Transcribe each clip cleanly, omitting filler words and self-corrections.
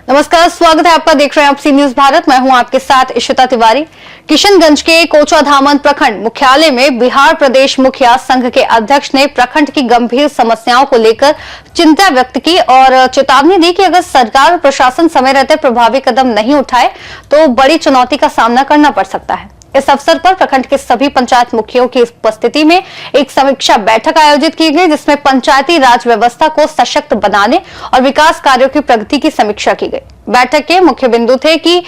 नमस्कार, स्वागत है आपका। देख रहे हैं आप सी न्यूज भारत। मैं हूं आपके साथ इशिता तिवारी। किशनगंज के कोचाधामन प्रखंड मुख्यालय में बिहार प्रदेश मुखिया संघ के अध्यक्ष ने प्रखंड की गंभीर समस्याओं को लेकर चिंता व्यक्त की और चेतावनी दी कि अगर सरकार और प्रशासन समय रहते प्रभावी कदम नहीं उठाए तो बड़ी चुनौती का सामना करना पड़ सकता है। इस अवसर पर प्रखंड के सभी पंचायत मुखियों की उपस्थिति में एक समीक्षा बैठक आयोजित की गई, जिसमें पंचायती राज व्यवस्था को सशक्त बनाने और विकास कार्यों की प्रगति की समीक्षा की गई। बैठक के मुख्य बिंदु थे कि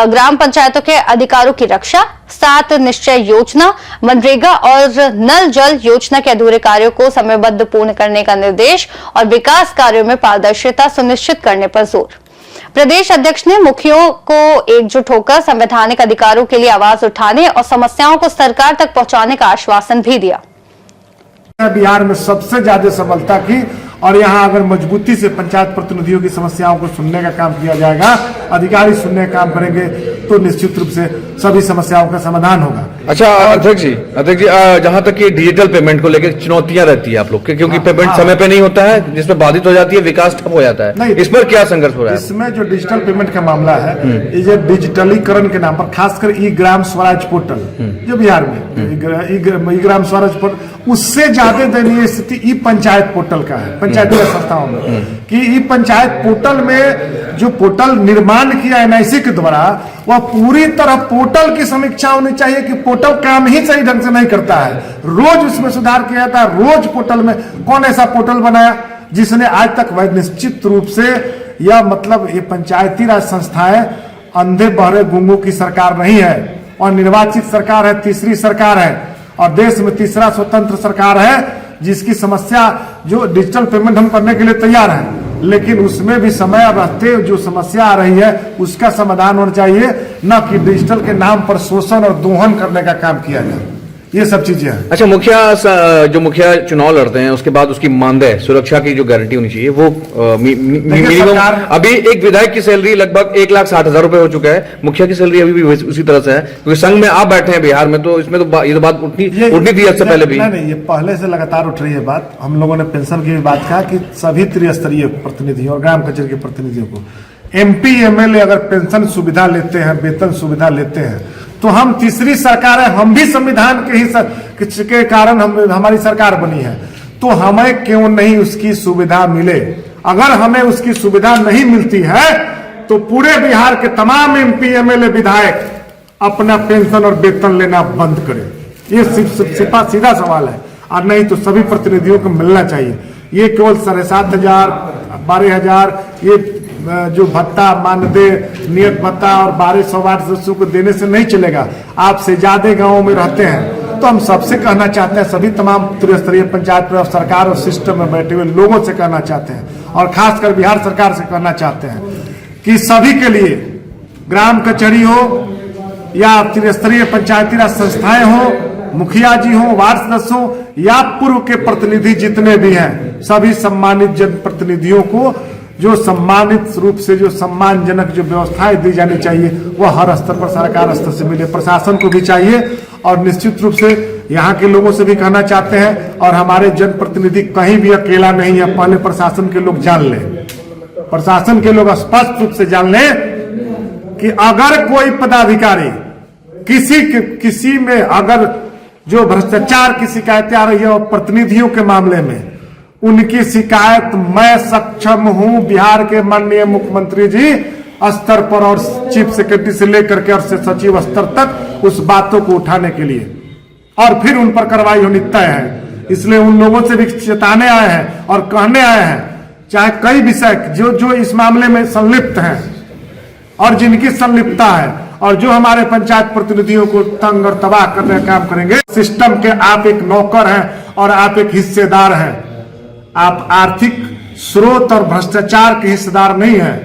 ग्राम पंचायतों के अधिकारों की रक्षा, 7 निश्चय योजना, मनरेगा और नल जल योजना के अधूरे कार्यों को समयबद्ध पूर्ण करने का निर्देश और विकास कार्यों में पारदर्शिता सुनिश्चित करने पर जोर। प्रदेश अध्यक्ष ने मुखियों को एकजुट होकर संवैधानिक अधिकारों के लिए आवाज उठाने और समस्याओं को सरकार तक पहुंचाने का आश्वासन भी दिया। बिहार में सबसे ज्यादा सफलता की और यहाँ अगर मजबूती से पंचायत प्रतिनिधियों की समस्याओं को सुनने का काम किया जाएगा, अधिकारी सुनने का काम करेंगे तो निश्चित रूप से सभी समस्याओं का समाधान होगा। अच्छा अध्यक्ष जी, जहाँ तक कि डिजिटल पेमेंट को लेकर चुनौतियां रहती है आप लोग के, क्योंकि पेमेंट समय पे नहीं होता है, जिसमें बाधित हो जाती है, विकास ठप हो जाता है। इस पर क्या संघर्ष हो रहा है? इसमें जो डिजिटल पेमेंट का मामला है, ये डिजिटलीकरण के नाम पर खासकर ई ग्राम स्वराज पोर्टल जो बिहार में ई ग्राम स्वराज पोर्टल, उससे ज्यादा दयनीय स्थिति ई पंचायत पोर्टल का है पंचायती संस्थाओं में। कि ई पंचायत पोर्टल में जो पोर्टल निर्माण किया एनआईसी के द्वारा, वह पूरी तरह पोर्टल की समीक्षा होनी चाहिए कि पोर्टल काम ही सही ढंग से नहीं करता है। रोज उसमें सुधार किया जाता है। रोज पोर्टल में कौन ऐसा पोर्टल बनाया जिसने आज तक वह निश्चित रूप से यह मतलब ये पंचायती राज संस्थाएं अंधे बहरे गूंगों की सरकार नहीं है और निर्वाचित सरकार है, तीसरी सरकार है और देश में तीसरा स्वतंत्र सरकार है जिसकी समस्या जो डिजिटल पेमेंट हम करने के लिए तैयार हैं, लेकिन उसमें भी समय रहते जो समस्या आ रही है उसका समाधान होना चाहिए, न कि डिजिटल के नाम पर शोषण और दोहन करने का काम किया जाए। ये सब चीजें हैं। अच्छा, मुखिया चुनाव लड़ते हैं, उसके बाद उसकी मानदेय सुरक्षा की जो गारंटी होनी चाहिए वो मिनिमम। अभी एक विधायक की सैलरी लगभग 1,60,000 रुपए हो चुका है, मुखिया की सैलरी अभी भी उसी तरह से है, क्योंकि संघ में आप बैठे हैं बिहार में, तो इसमें तो ये तो बात उठनी थी इससे पहले भी। नहीं, ये पहले से लगातार उठ रही है बात। हम लोगों ने पेंशन की भी बात कहा कि सभी त्रिस्तरीय प्रतिनिधियों और ग्राम कचहरी के प्रतिनिधियों को MP MLA अगर पेंशन सुविधा लेते हैं, वेतन सुविधा लेते हैं, तो हम तीसरी सरकार है, हम भी संविधान के ही के कारण हमारी सरकार बनी है, तो हमें क्यों नहीं उसकी सुविधा मिले? अगर हमें उसकी सुविधा नहीं मिलती है तो पूरे बिहार के तमाम MP MLA विधायक अपना पेंशन और वेतन लेना बंद करें। ये सीधा सवाल है। और नहीं तो सभी प्रतिनिधियों को मिलना चाहिए। ये केवल 7,500 12,000 ये जो भत्ता मानदेय नियत भत्ता और 1200 वार्ड सदस्यों को देने से नहीं चलेगा। आपसे ज्यादा गांवों में रहते हैं, तो हम सबसे कहना चाहते हैं, सभी तमाम त्रिस्तरीय पंचायत सरकार और सिस्टम में बैठे हुए लोगों से कहना चाहते हैं और खासकर बिहार सरकार से कहना चाहते हैं कि सभी के लिए ग्राम कचहरी हो या त्रिस्तरीय पंचायती राज संस्थाएं हो, मुखिया जी हो, वार्ड सदस्य हो या पूर्व के प्रतिनिधि जितने भी हैं, सभी सम्मानित जनप्रतिनिधियों को जो सम्मानित रूप से जो सम्मानजनक जो व्यवस्थाएं दी जानी चाहिए वह हर स्तर पर सरकार स्तर से मिले, प्रशासन को भी चाहिए। और निश्चित रूप से यहाँ के लोगों से भी कहना चाहते हैं, और हमारे जनप्रतिनिधि कहीं भी अकेला नहीं है, पहले प्रशासन के लोग जान लें, प्रशासन के लोग स्पष्ट रूप से जान लें कि अगर कोई पदाधिकारी किसी में अगर जो भ्रष्टाचार की शिकायतें आ रही है और प्रतिनिधियों के मामले में उनकी शिकायत मैं सक्षम हूं बिहार के माननीय मुख्यमंत्री जी स्तर पर और चीफ सेक्रेटरी से लेकर के और सचिव स्तर तक उस बातों को उठाने के लिए, और फिर उन पर कार्रवाई होनी तय है। इसलिए उन लोगों से भी चेताने आए हैं और कहने आए हैं, चाहे कई विषय जो इस मामले में संलिप्त हैं और जिनकी संलिप्तता है और जो हमारे पंचायत प्रतिनिधियों को तंग और तबाह करने का काम करेंगे, सिस्टम के आप एक नौकर हैं और आप एक हिस्सेदार हैं। आप आर्थिक स्रोत और भ्रष्टाचार के हिस्सेदार नहीं हैं।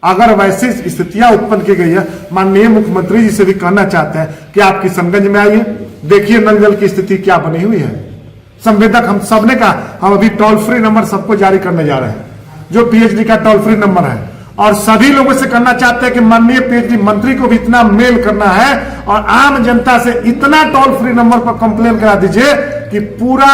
अगर वैसी स्थितियां उत्पन्न की गई है, माननीय मुख्यमंत्री जी से भी कहना चाहते हैं कि आप किशनगंज में आइए, देखिए नल जल की स्थिति क्या बनी हुई है। संवेदक हम सबने कहा, हम अभी टोल फ्री नंबर सबको जारी करने जा रहे हैं, जो PhD का टोल फ्री नंबर है, और सभी लोगों से कहना चाहते हैं कि माननीय PhD मंत्री को भी इतना मेल करना है और आम जनता से इतना टोल फ्री नंबर पर कंप्लेन करा दीजिए कि पूरा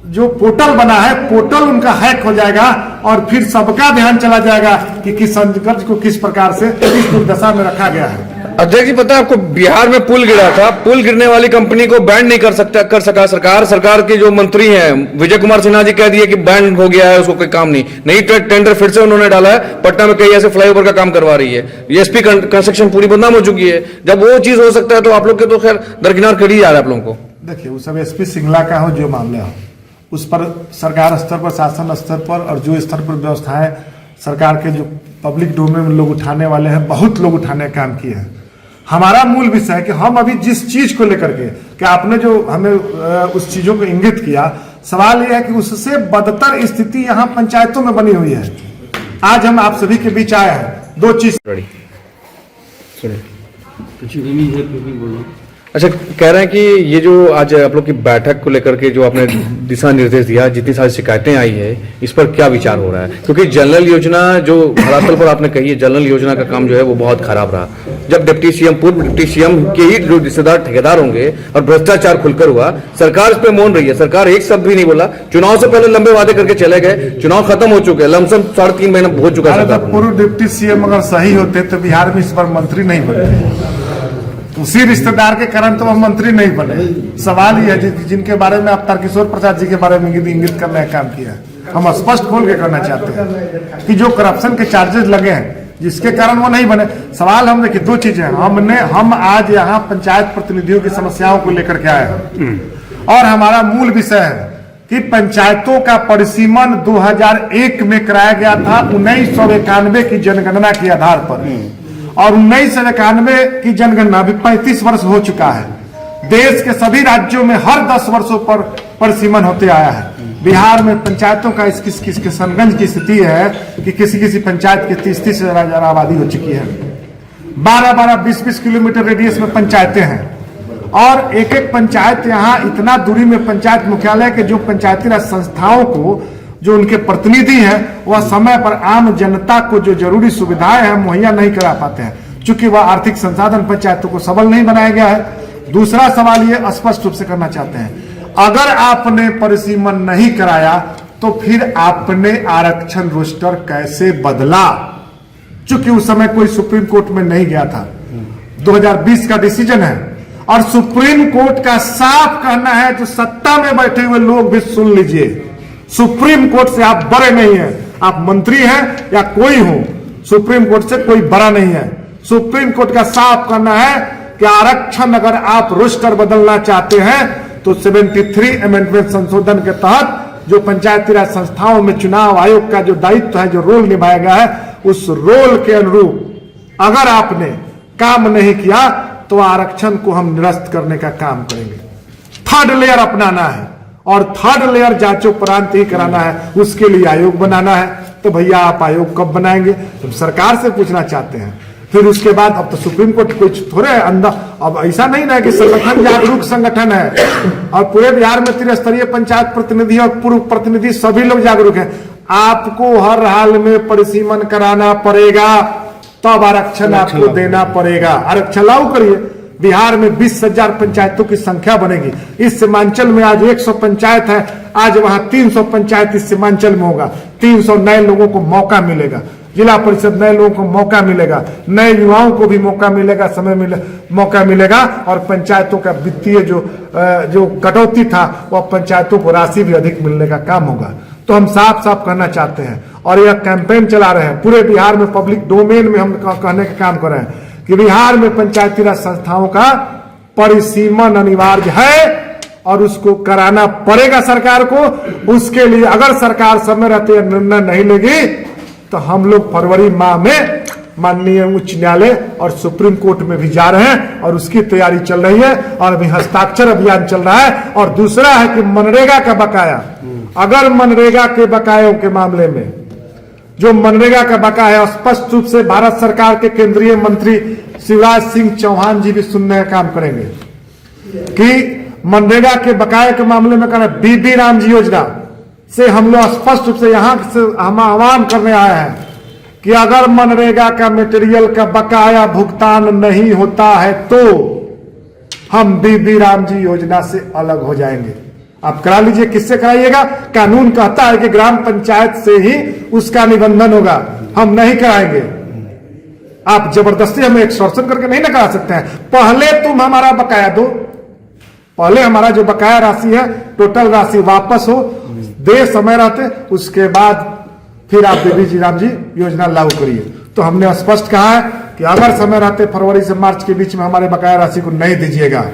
जो पोर्टल बना है पोर्टल उनका हैक हो जाएगा और फिर सबका ध्यान चला जाएगा कि किशनगंज को किस प्रकार से इस दुर्दशा में रखा गया है। अध्यक्ष जी, पता है आपको, बिहार में पुल गिरा था, पुल गिरने वाली कंपनी को बैन नहीं कर सका सरकार के जो मंत्री हैं विजय कुमार सिन्हा जी कह दिए कि बैन हो गया है, उसको कोई काम नहीं टेंडर फिर से उन्होंने डाला है। पटना में कई ऐसे फ्लाईओवर का काम करवा रही है, एसपी कंस्ट्रक्शन पूरी बदनाम हो चुकी है। जब वो चीज हो सकता है तो आप लोग के तो खैर दरकिनार कर ही जा रहा है आप लोगों को। देखिए वो सब एसपी सिंगला का हो जो मामले हो, उस पर सरकार स्तर पर, शासन स्तर पर और जो स्तर पर व्यवस्थाएं सरकार के जो पब्लिक डोमेन में लोग उठाने वाले हैं, बहुत लोग उठाने का काम किए हैं। हमारा मूल विषय है कि हम अभी जिस चीज को लेकर के कि आपने जो हमें उस चीजों को इंगित किया, सवाल यह है कि उससे बदतर स्थिति यहाँ पंचायतों में बनी हुई है। आज हम आप सभी के बीच आए हैं, दो चीज। अच्छा, कह रहे हैं कि ये जो आज आप लोग की बैठक को लेकर के जो आपने दिशा निर्देश दिया, जितनी सारी शिकायतें आई है, इस पर क्या विचार हो रहा है? क्योंकि जनरल योजना जो धरातल पर आपने कही है, जनरल योजना का काम जो है वो बहुत खराब रहा। जब डिप्टी सीएम, पूर्व डिप्टी सीएम के ही जो रिश्तेदार ठेकेदार होंगे और भ्रष्टाचार खुलकर हुआ, सरकार इस पर मौन रही है। सरकार एक शब्द भी नहीं बोला। चुनाव से पहले लंबे वादे करके चले गए, चुनाव खत्म हो चुके हैं, लमसम 3.5 महीना हो चुका है। पूर्व डिप्टी सीएम अगर सही होते तो बिहार में इस बार मंत्री नहीं बनते। उसी रिश्तेदार के कारण तो वह मंत्री नहीं बने। सवाल यह है जिनके बारे में आप तारकिशोर प्रसाद जी के बारे में इंगित करने का काम किया, हम स्पष्ट खोल के करना चाहते हैं कि जो करप्शन के चार्जेस लगे हैं जिसके कारण वो नहीं बने। सवाल हम देखिए, दो चीजें हम आज यहाँ पंचायत प्रतिनिधियों की समस्याओं को लेकर के आए हैं और हमारा मूल विषय है कि पंचायतों का परिसीमन 2001 में कराया गया था 1991 की जनगणना के आधार पर, और 1991 की जनगणना अभी 35 वर्ष हो चुका है। देश के सभी राज्यों में हर 10 वर्षों पर परिसीमन होते आया है। बिहार में पंचायतों का इस किशनगंज की स्थिति है कि किसी पंचायत की 30 से ज्यादा आबादी हो चुकी है। 12-12, 20-20 किलोमीटर रेडियस में पंचायतें हैं और एक एक पंचायत यहाँ इतना दूरी में पंचायत मुख्यालय के जो पंचायती राज संस्थाओं को जो उनके प्रतिनिधि हैं वह समय पर आम जनता को जो जरूरी सुविधाएं हैं मुहैया नहीं करा पाते हैं, क्योंकि वह आर्थिक संसाधन पंचायतों को सबल नहीं बनाया गया है। दूसरा सवाल ये स्पष्ट रूप से करना चाहते हैं, अगर आपने परिसीमन नहीं कराया तो फिर आपने आरक्षण रोस्टर कैसे बदला? चूंकि उस समय कोई सुप्रीम कोर्ट में नहीं गया था, 2020 का डिसीजन है और सुप्रीम कोर्ट का साफ कहना है, जो सत्ता में बैठे हुए लोग भी सुन लीजिए, सुप्रीम कोर्ट से आप बड़े नहीं हैं, आप मंत्री हैं या कोई हो, सुप्रीम कोर्ट से कोई बड़ा नहीं है। सुप्रीम कोर्ट का साफ कहना है कि आरक्षण अगर आप रोस्टर बदलना चाहते हैं तो 73 अमेंडमेंट संशोधन के तहत जो पंचायती राज संस्थाओं में चुनाव आयोग का जो दायित्व है, जो रोल निभाया गया है, उस रोल के अनुरूप अगर आपने काम नहीं किया तो आरक्षण को हम निरस्त करने का काम करेंगे। थर्ड लेयर अपनाना है और थर्ड लेयर जांचोपरांत ही कराना है, उसके लिए आयोग बनाना है। तो भैया आप आयोग कब बनाएंगे? तुम सरकार से पूछना चाहते हैं। फिर उसके बाद अब तो सुप्रीम कोर्ट कुछ थोड़े अंदर, अब ऐसा नहीं ना कि संगठन जागरूक संगठन है और पूरे बिहार में त्रिस्तरीय पंचायत प्रतिनिधि और पूर्व प्रतिनिधि सभी लोग जागरूक हैं। आपको हर हाल में परिसीमन कराना पड़ेगा, तब आरक्षण आपको देना पड़ेगा। आरक्षण लागू करिए। बिहार में 20,000 पंचायतों की संख्या बनेगी। इस सीमांचल में आज 100 पंचायत है, आज वहां 300 पंचायत इस सीमांचल में होगा। 300 नए लोगों को मौका मिलेगा, जिला परिषद नए लोगों को मौका मिलेगा, नए युवाओं को भी मौका मिलेगा, मौका मिलेगा और पंचायतों का वित्तीय जो कटौती था वह पंचायतों को राशि भी अधिक मिलने का काम होगा। तो हम साफ साफ कहना चाहते हैं और यह कैंपेन चला रहे हैं पूरे बिहार में, पब्लिक डोमेन में हम कहने का काम कर रहे हैं कि बिहार में पंचायती राज संस्थाओं का परिसीमन अनिवार्य है और उसको कराना पड़ेगा सरकार को। उसके लिए अगर सरकार समय रहते निर्णय नहीं लेगी तो हम लोग फरवरी माह में माननीय उच्च न्यायालय और सुप्रीम कोर्ट में भी जा रहे हैं और उसकी तैयारी चल रही है और अभी हस्ताक्षर अभियान चल रहा है। और दूसरा है कि मनरेगा का बकाया, अगर मनरेगा के बकायों के मामले में जो मनरेगा का बकाया है, स्पष्ट रूप से भारत सरकार के केंद्रीय मंत्री शिवराज सिंह चौहान जी भी सुनने का काम करेंगे कि मनरेगा के बकाये के मामले में कहना बीबी राम जी योजना से हम लोग स्पष्ट रूप से यहां से हम आह्वान करने आए हैं कि अगर मनरेगा का मटेरियल का बकाया भुगतान नहीं होता है तो हम बीबी राम जी योजना से अलग हो जाएंगे। आप करा लीजिए। किससे कराइएगा? कानून कहता है कि ग्राम पंचायत से ही उसका निबंधन होगा, हम नहीं कराएंगे। आप जबरदस्ती हमें एक्सटॉर्शन करके नहीं ना करा सकते हैं। पहले तुम हमारा बकाया दो, पहले हमारा जो बकाया राशि है टोटल राशि वापस हो, दे समय रहते, उसके बाद फिर आप बेबी जी राम जी योजना लागू करिए। तो हमने स्पष्ट कहा है कि अगर समय रहते फरवरी से मार्च के बीच में हमारे बकाया राशि को नहीं दीजिएगा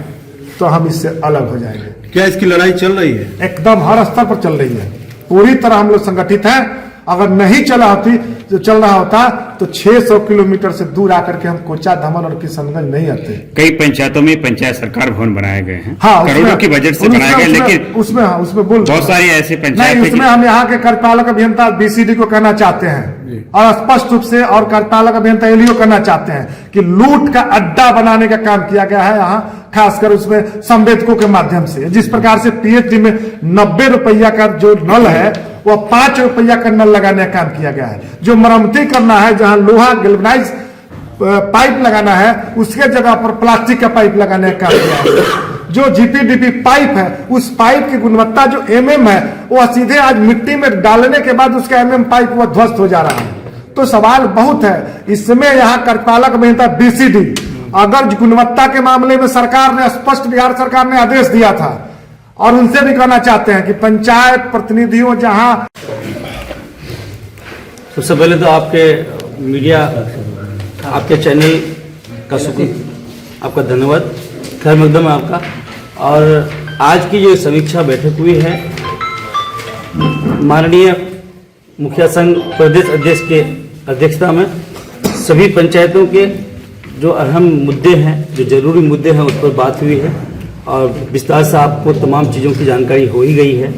तो हम इससे अलग हो जाएंगे। क्या इसकी लड़ाई चल रही है? एकदम हर स्तर पर चल रही है, पूरी तरह हम लोग संगठित हैं। अगर नहीं चल रहा होता तो 600 किलोमीटर से दूर आकर के हम कोचा धमन और किशनगंज नहीं आते। कई पंचायतों में पंचायत सरकार भवन बनाए गए हैं, हाँ, करोड़ों की बजट से बनाए गए, लेकिन उसमें बोल बहुत सारी ऐसी पंचायत नहीं, उसमें हम यहाँ के कार्यपालक अभियंता बीसीडी को कहना चाहते हैं और स्पष्ट रूप से, और कार्यपालक अभियंता एलईओ करना चाहते हैं कि लूट का अड्डा बनाने का काम किया गया है यहाँ, खासकर उसमें संवेदकों के माध्यम से। जिस प्रकार से पीएचडी में 90 रुपया का जो नल है वो 5 रुपया का नल लगाने का काम किया गया है। जो मरम्मती करना है, जहां लोहा गैल्वेनाइज पाइप लगाना है उसके जगह पर प्लास्टिक का पाइप लगाने का काम किया है। जो जीपीडीपी पाइप है उस पाइप की गुणवत्ता जो एमएम है वो सीधे आज मिट्टी में डालने के बाद उसका एमएम पाइप वो ध्वस्त हो जा रहा है। तो सवाल बहुत है इसमें। यहाँ कार्यपालक अभियंता बीसीडी, अगर गुणवत्ता के मामले में सरकार ने स्पष्ट, बिहार सरकार ने आदेश दिया था और उनसे भी कहना चाहते हैं कि पंचायत प्रतिनिधियों जहां सबसे पहले तो आपके मीडिया, आपके चैनल का शुक्र, आपका धन्यवाद, खैर मकदम है आपका। और आज की जो समीक्षा बैठक हुई है माननीय मुखिया संघ प्रदेश अध्यक्ष के अध्यक्षता में, सभी पंचायतों के जो अहम मुद्दे हैं, जो जरूरी मुद्दे हैं उस पर बात हुई है और विस्तार से आपको तमाम चीज़ों की जानकारी हो ही गई है।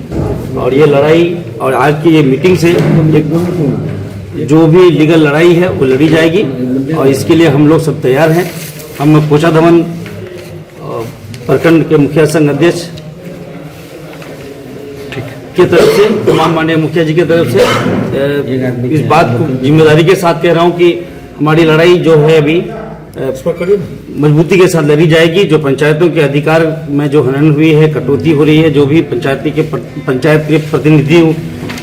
और ये लड़ाई और आज की ये मीटिंग से एक जो भी लीगल लड़ाई है वो लड़ी जाएगी और इसके लिए हम लोग सब तैयार हैं। हम कोचा धमन प्रखंड के मुखिया संघ अध्यक्ष की तरफ से, तमाम माननीय मुखिया जी की तरफ से इस बात को जिम्मेदारी के साथ कह रहा हूँ कि हमारी लड़ाई जो है अभी मजबूती के साथ लड़ी जाएगी। जो पंचायतों के अधिकार में जो हनन हुई है, कटौती हो रही है, जो भी पंचायत के प्रतिनिधियों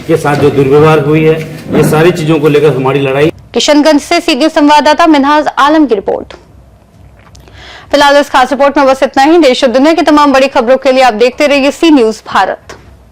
के साथ जो दुर्व्यवहार हुई है, ये सारी चीजों को लेकर हमारी लड़ाई। किशनगंज से सीधी संवाददाता मिनहाज आलम की रिपोर्ट। फिलहाल इस खास रिपोर्ट में बस इतना ही। देश और दुनिया की तमाम बड़ी खबरों के लिए आप देखते रहिए सी न्यूज भारत।